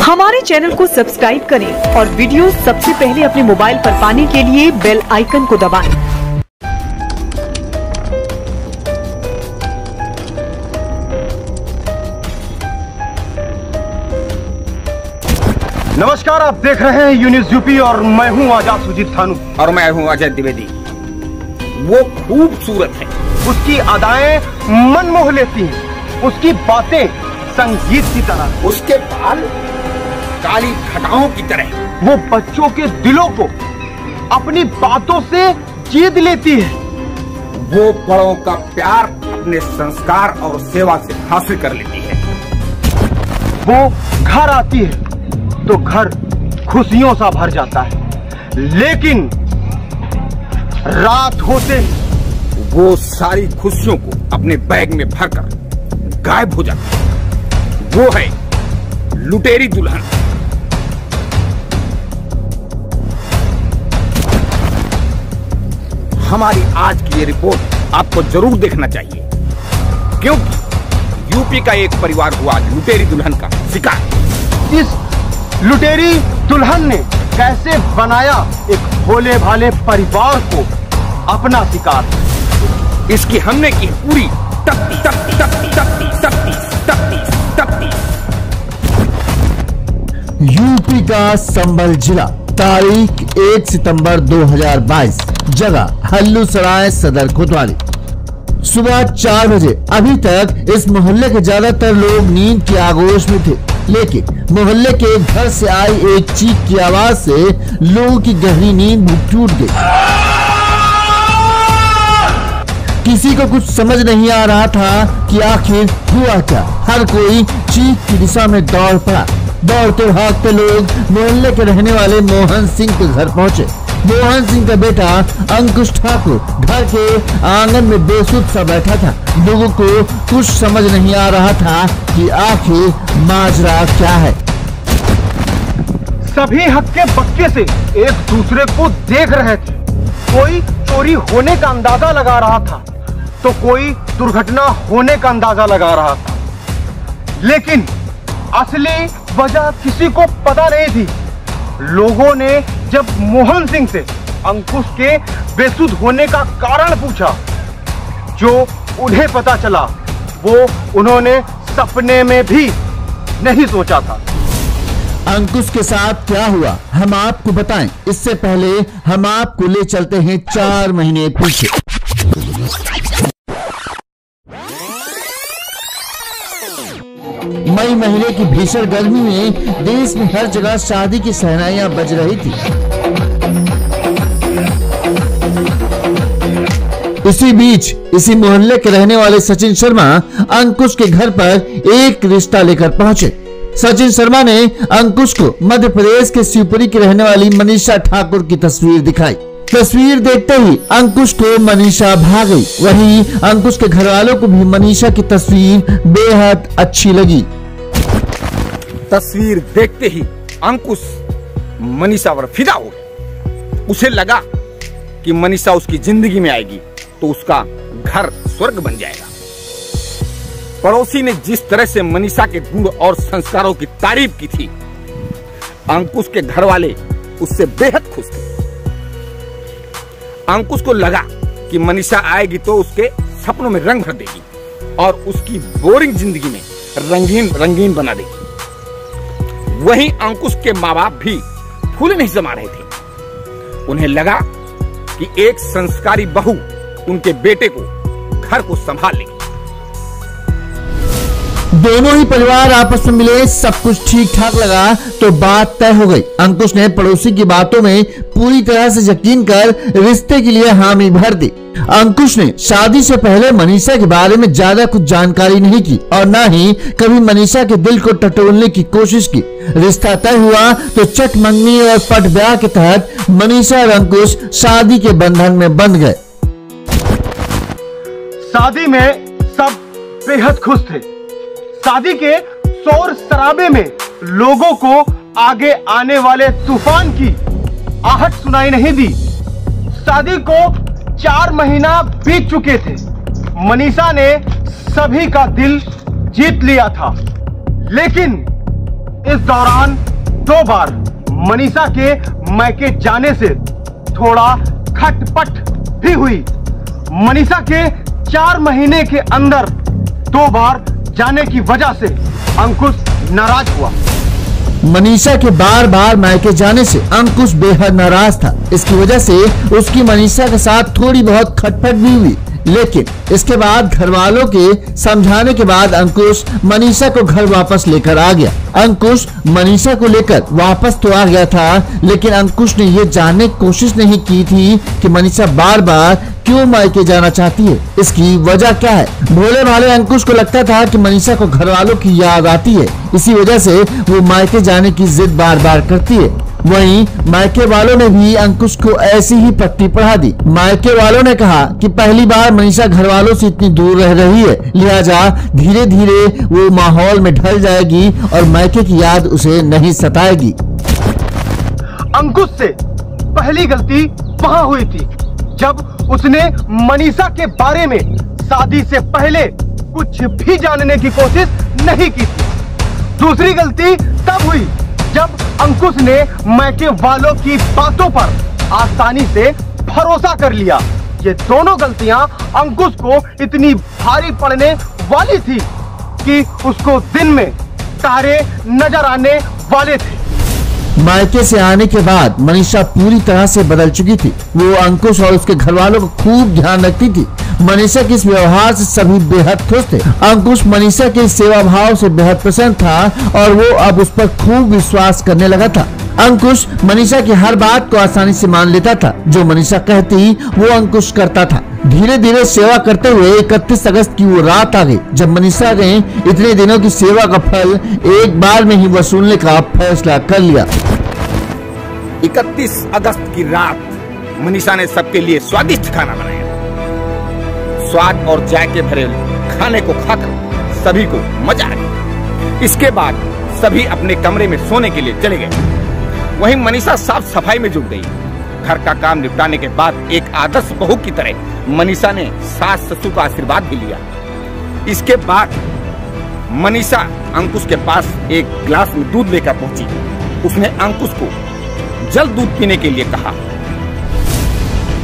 हमारे चैनल को सब्सक्राइब करें और वीडियो सबसे पहले अपने मोबाइल पर पाने के लिए बेल आइकन को दबाएं। नमस्कार, आप देख रहे हैं यूनिस यूपी और मैं हूं आजाद सुजीत थानू और मैं हूं अजय द्विवेदी। वो खूबसूरत है, उसकी अदाएं मन मोह लेती हैं, उसकी बातें संगीत की तरह, उसके बाल काली घटाओं की तरह, वो बच्चों के दिलों को अपनी बातों से जीत लेती है। वो बड़ों का प्यार अपने संस्कार और सेवा से हासिल कर लेती है। वो घर आती है तो घर खुशियों सा भर जाता है, लेकिन रात होते वो सारी खुशियों को अपने बैग में भरकर गायब हो जाती है। वो है लुटेरी दुल्हन। हमारी आज की ये रिपोर्ट आपको जरूर देखना चाहिए, क्योंकि यूपी का एक परिवार हुआ लुटेरी दुल्हन का शिकार। इस लुटेरी दुल्हन ने कैसे बनाया एक भोले भाले परिवार को अपना शिकार। इसकी हमने की पूरी तफ्तीश तफ्तीश तफ्तीश तफ्तीश तफ्तीश तफ्तीश। यूपी का संभल जिला, तारीख 1 सितंबर 2022, जगह हल्लूसराय सदर कोतवाली। सुबह 4 बजे। अभी तक इस मोहल्ले के ज्यादातर लोग नींद की आगोश में थे, लेकिन मोहल्ले के एक घर से आई एक चीख की आवाज से लोगों की गहरी नींद टूट गई। किसी को कुछ समझ नहीं आ रहा था कि आखिर हुआ क्या। हर कोई चीख की दिशा में दौड़ पड़ा। दौड़ते भागते लोग मोहल्ले के रहने वाले मोहन सिंह के घर पहुंचे। मोहन सिंह का बेटा अंकुश ठाकुर घर के आंगन में बेसुध सा बैठा था। लोगों को कुछ समझ नहीं आ रहा था कि आखिर माजरा क्या है। सभी हक्के बक्के से एक दूसरे को देख रहे थे। कोई चोरी होने का अंदाजा लगा रहा था तो कोई दुर्घटना होने का अंदाजा लगा रहा था, लेकिन असली वजह किसी को पता नहीं थी। लोगों ने जब मोहन सिंह से अंकुश के बेसुध होने का कारण पूछा, जो उन्हें पता चला वो उन्होंने सपने में भी नहीं सोचा था। अंकुश के साथ क्या हुआ हम आपको बताएं, इससे पहले हम आपको ले चलते हैं 4 महीने पीछे। मई महीने की भीषण गर्मी में देश में हर जगह शादी की शहनाइयां बज रही थी। इसी बीच इसी मोहल्ले के रहने वाले सचिन शर्मा अंकुश के घर पर एक रिश्ता लेकर पहुंचे। सचिन शर्मा ने अंकुश को मध्य प्रदेश के शिवपुरी की रहने वाली मनीषा ठाकुर की तस्वीर दिखाई। तस्वीर देखते ही अंकुश को मनीषा भा गई। वहीं अंकुश के घर वालों को भी मनीषा की तस्वीर बेहद अच्छी लगी। तस्वीर देखते ही अंकुश मनीषा पर फिदा हो गया। उसे लगा कि मनीषा उसकी जिंदगी में आएगी तो उसका घर स्वर्ग बन जाएगा। पड़ोसी ने जिस तरह से मनीषा के गुण और संस्कारों की तारीफ की थी, अंकुश के घर वाले उससे बेहद खुश थे। अंकुश को लगा कि मनीषा आएगी तो उसके सपनों में रंग भर देगी और उसकी बोरिंग जिंदगी में रंगीन रंगीन बना देगी। वहीं अंकुश के माँ बाप भी फूले नहीं जमा रहे थे। उन्हें लगा कि एक संस्कारी बहू उनके बेटे को घर को संभाल लेगी। दोनों ही परिवार आपस में मिले, सब कुछ ठीक ठाक लगा तो बात तय हो गई। अंकुश ने पड़ोसी की बातों में पूरी तरह से यकीन कर रिश्ते के लिए हामी भर दी। अंकुश ने शादी से पहले मनीषा के बारे में ज्यादा कुछ जानकारी नहीं की और न ही कभी मनीषा के दिल को टटोलने की कोशिश की। रिश्ता तय हुआ तो चट मंगनी और पट ब्याह के तहत मनीषा और अंकुश शादी के बंधन में बंध गए। शादी में सब बेहद खुश थे। शादी के शोर शराबे में लोगों को आगे आने वाले तूफान की आहट सुनाई नहीं दी। शादी को 4 महीना बीत चुके थे। मनीषा ने सभी का दिल जीत लिया था, लेकिन इस दौरान 2 बार मनीषा के मायके जाने से थोड़ा खटपट भी हुई। मनीषा के 4 महीने के अंदर 2 बार जाने की वजह से अंकुश नाराज हुआ। मनीषा के बार बार मायके जाने से अंकुश बेहद नाराज था। इसकी वजह से उसकी मनीषा के साथ थोड़ी बहुत खटपट भी हुई, लेकिन इसके बाद घर वालों के समझाने के बाद अंकुश मनीषा को घर वापस लेकर आ गया। अंकुश मनीषा को लेकर वापस तो आ गया था, लेकिन अंकुश ने ये जानने की कोशिश नहीं की थी कि मनीषा बार बार क्यों मायके जाना चाहती है, इसकी वजह क्या है। भोले भाले अंकुश को लगता था कि मनीषा को घर वालों की याद आती है, इसी वजह से वो मायके जाने की जिद बार बार करती है। वहीं मायके वालों ने भी अंकुश को ऐसी ही पट्टी पढ़ा दी। मायके वालों ने कहा कि पहली बार मनीषा घर वालों से इतनी दूर रह रही है, लिहाजा धीरे धीरे वो माहौल में ढल जाएगी और मायके की याद उसे नहीं सताएगी। अंकुश से पहली गलती वहां हुई थी जब उसने मनीषा के बारे में शादी से पहले कुछ भी जानने की कोशिश नहीं की थी। दूसरी गलती तब हुई जब अंकुश ने मायके वालों की बातों पर आसानी से भरोसा कर लिया। ये दोनों गलतियां अंकुश को इतनी भारी पड़ने वाली थी कि उसको दिन में तारे नजर आने वाले थे। मायके से आने के बाद मनीषा पूरी तरह से बदल चुकी थी। वो अंकुश और उसके घर वालों को खूब ध्यान रखती थी। मनीषा के इस व्यवहार से सभी बेहद खुश थे। अंकुश मनीषा के सेवा भाव से बेहद प्रसन्न था और वो अब उस पर खूब विश्वास करने लगा था। अंकुश मनीषा की हर बात को आसानी से मान लेता था। जो मनीषा कहती वो अंकुश करता था। धीरे धीरे सेवा करते हुए 31 अगस्त की वो रात आ गई जब मनीषा ने इतने दिनों की सेवा का फल एक बार में ही वसूलने का फैसला कर लिया। 31 अगस्त की रात मनीषा ने सबके लिए स्वादिष्ट खाना बनाया। स्वाद और जायके भरे खाने को खाकर सभी को मजा आ गया। इसके बाद सभी अपने कमरे में सोने के लिए चले गए। वहीं मनीषा साफ सफाई में जुट गई। घर का काम निपटाने के बाद एक आदर्श बहू की तरह मनीषा ने सास ससुर का आशीर्वाद भी लिया। इसके बाद मनीषा अंकुश के पास एक गिलास में दूध लेकर पहुंची। उसने अंकुश को जल्द दूध पीने के लिए कहा।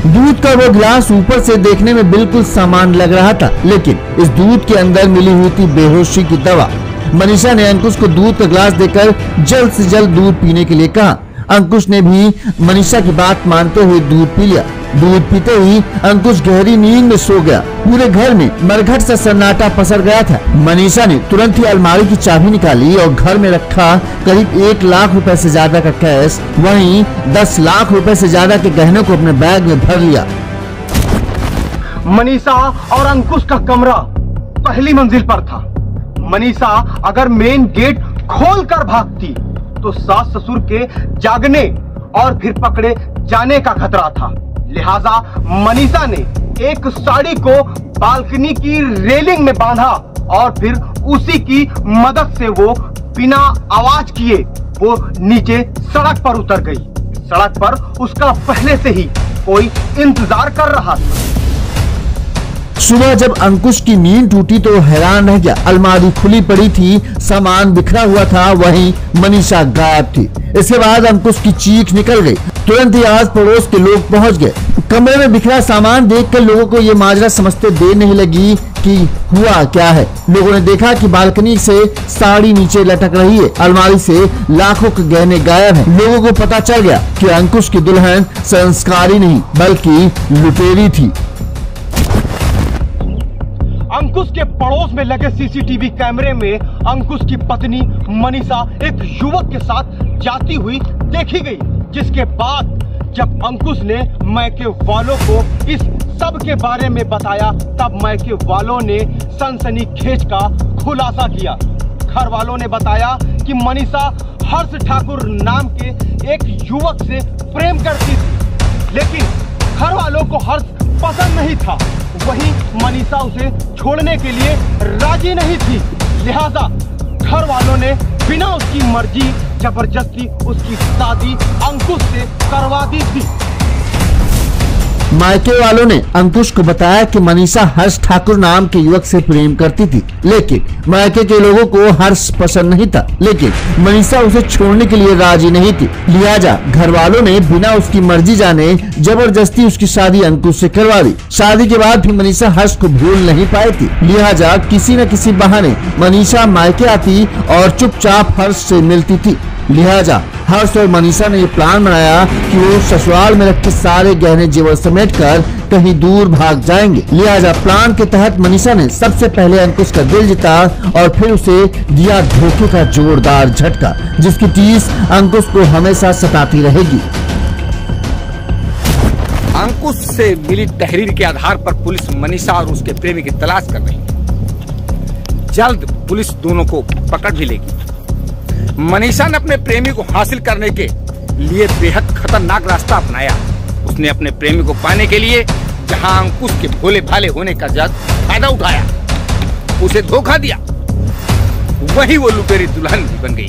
दूध का वो गिलास ऊपर से देखने में बिल्कुल सामान्य लग रहा था, लेकिन इस दूध के अंदर मिली हुई थी बेहोशी की दवा। मनीषा ने अंकुश को दूध का गिलास देकर जल्द से जल्द दूध पीने के लिए कहा। अंकुश ने भी मनीषा की बात मानते हुए दूध पी लिया। दूध पीते ही अंकुश गहरी नींद में सो गया। पूरे घर में मरघट सा सन्नाटा पसर गया था। मनीषा ने तुरंत ही अलमारी की चाबी निकाली और घर में रखा करीब 1 लाख रुपए से ज्यादा का कैश, वहीं 10 लाख रुपए से ज्यादा के गहनों को अपने बैग में भर लिया। मनीषा और अंकुश का कमरा पहली मंजिल पर था। मनीषा अगर मेन गेट खोल कर भागती तो सास ससुर के जागने और फिर पकड़े जाने का खतरा था। लिहाजा मनीषा ने एक साड़ी को बालकनी की रेलिंग में बांधा और फिर उसी की मदद से वो बिना आवाज किए वो नीचे सड़क पर उतर गई। सड़क पर उसका पहले से ही कोई इंतजार कर रहा था। सुबह जब अंकुश की नींद टूटी तो हैरान रह गया। अलमारी खुली पड़ी थी, सामान बिखरा हुआ था, वहीं मनीषा गायब थी। इसके बाद अंकुश की चीख निकल गई। तुरंत ही आस पड़ोस के लोग पहुंच गए। कमरे में बिखरा सामान देखकर लोगों को ये माजरा समझते देर नहीं लगी कि हुआ क्या है। लोगों ने देखा कि बालकनी से साड़ी नीचे लटक रही है, अलमारी से लाखों के गहने गायब हैं। लोगों को पता चल गया कि अंकुश की दुल्हन संस्कारी नहीं बल्कि लुटेरी थी। अंकुश के पड़ोस में लगे सीसीटीवी कैमरे में अंकुश की पत्नी मनीषा एक युवक के साथ जाती हुई देखी गई, जिसके बाद जब अंकुश ने मायके वालों को इस सब के बारे में बताया तब मायके वालों ने सनसनीखेज का खुलासा किया। घर वालों ने बताया कि मनीषा हर्ष ठाकुर नाम के एक युवक से प्रेम करती थी, लेकिन घर वालों को हर्ष पसंद नहीं था। वहीं मनीषा उसे छोड़ने के लिए राजी नहीं थी। लिहाजा घर वालों ने बिना उसकी मर्जी जबरदस्ती उसकी शादी अंकुश से करवा दी थी। मायके वालों ने अंकुश को बताया कि मनीषा हर्ष ठाकुर नाम के युवक से प्रेम करती थी, लेकिन मायके के लोगों को हर्ष पसंद नहीं था, लेकिन मनीषा उसे छोड़ने के लिए राजी नहीं थी। लिहाजा घर वालों ने बिना उसकी मर्जी जाने जबरदस्ती उसकी शादी अंकुश से करवा दी। शादी के बाद भी मनीषा हर्ष को भूल नहीं पाई थी। लिहाजा किसी न किसी बहाने मनीषा मायके आती और चुपचाप हर्ष से मिलती थी। लिहाजा हर्ष और मनीषा ने ये प्लान बनाया कि वो ससुराल में रखे सारे गहने जेवर समेटकर कहीं दूर भाग जाएंगे। लिहाजा प्लान के तहत मनीषा ने सबसे पहले अंकुश का दिल जीता और फिर उसे दिया धोखे का जोरदार झटका, जिसकी टीस अंकुश को हमेशा सताती रहेगी। अंकुश से मिली तहरीर के आधार पर पुलिस मनीषा और उसके प्रेमी की तलाश कर रही है। जल्द पुलिस दोनों को पकड़ भी लेगी। मनीषा ने अपने प्रेमी को हासिल करने के लिए बेहद खतरनाक रास्ता अपनाया। उसने अपने प्रेमी को पाने के लिए जहां अंकुश के भोले भाले होने का फायदा उठाया, उसे धोखा दिया, वही वो लुटेरी दुल्हन भी बन गई।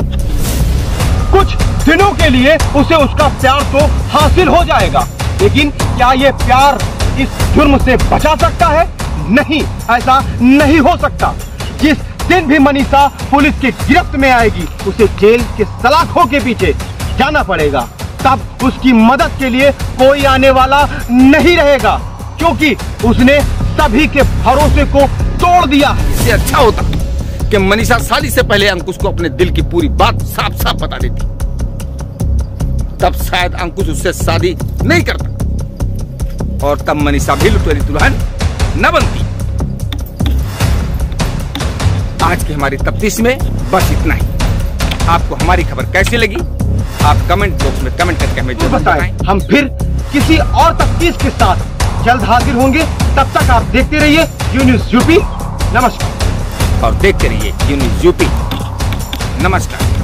कुछ दिनों के लिए उसे उसका प्यार तो हासिल हो जाएगा, लेकिन क्या ये प्यार इस जुर्म से बचा सकता है? नहीं, ऐसा नहीं हो सकता। जिस दिन भी मनीषा पुलिस की गिरफ्त में आएगी, उसे जेल के सलाखों के पीछे जाना पड़ेगा। तब उसकी मदद के लिए कोई आने वाला नहीं रहेगा, क्योंकि उसने सभी के भरोसे को तोड़ दिया। इससे अच्छा होता कि मनीषा शादी से पहले अंकुश को अपने दिल की पूरी बात साफ साफ बता देती, तब शायद अंकुश उससे शादी नहीं करता और तब मनीषा भी लुटेरी दुल्हन न बनती। आज की हमारी तफ्तीश में बस इतना ही। आपको हमारी खबर कैसी लगी, आप कमेंट बॉक्स में कमेंट करके हमें जरूर बताएं। हम फिर किसी और तफ्तीश के साथ जल्द हाजिर होंगे। तब तक आप देखते रहिए यू न्यूज़ यूपी। नमस्कार। और देखते रहिए यू न्यूज़ यूपी। नमस्कार।